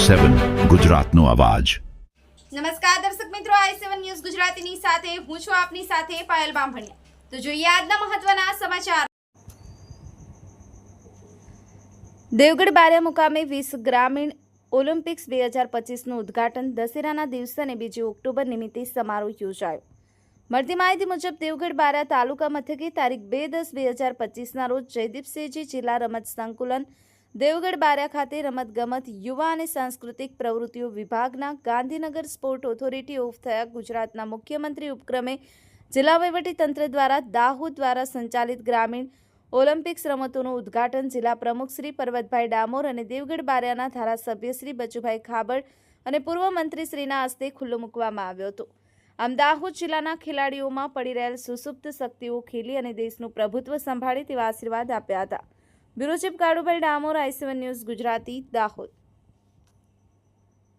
i7 ગુજરાતનો અવાજ। નમસ્કાર દર્શક મિત્રો, i7 ન્યૂઝ ગુજરાતીની સાથે હું છું આપની સાથે પાયલ બામભણિયા। તો જોઈએ આજના મહત્વના સમાચાર। દેવગઢ બારિયા મુકામે 20 ગ્રામીણ ઓલિમ્પિક્સ 2025નું ઉદ્ઘાટન દશેરાના દિવસે અને 2 ઓક્ટોબર નિમિત્તે સમારોહ યોજાયો। મળતી માહિતી મુજબ દેવગઢ બારિયા તાલુકા મથકે તારીખ 2/10/2025ના રોજ જયદીપસિંહજી જિલ્લા રમત સંકુલન દેવગઢ બારિયા ખાતે રમતગમત યુવા અને સાંસ્કૃતિક પ્રવૃત્તિઓ વિભાગના ગાંધીનગર સ્પોર્ટ ઓથોરિટી ઓફ થયા ગુજરાતના મુખ્યમંત્રી ઉપક્રમે જિલ્લા વહીવટીતંત્ર દ્વારા દાહોદ દ્વારા સંચાલિત ગ્રામીણ ઓલિમ્પિક્સ રમતોનું ઉદ્ઘાટન જિલ્લા પ્રમુખ શ્રી પર્વતભાઈ ડામોર અને દેવગઢ બારિયાના ધારાસભ્ય શ્રી બચુભાઈ ખાબડ અને પૂર્વ મંત્રી શ્રીના હસ્તે ખુલ્લો મૂકવામાં આવ્યો હતો। આમ દાહોદ જિલ્લાના ખેલાડીઓમાં પડી રહેલ સુસુપ્ત શક્તિઓ ખેલી અને દેશનું પ્રભુત્વ સંભાળે તેવા આશીર્વાદ આપ્યા હતા। Bureau chief Kalubhai Damor, i7 news Gujarati, Dahod.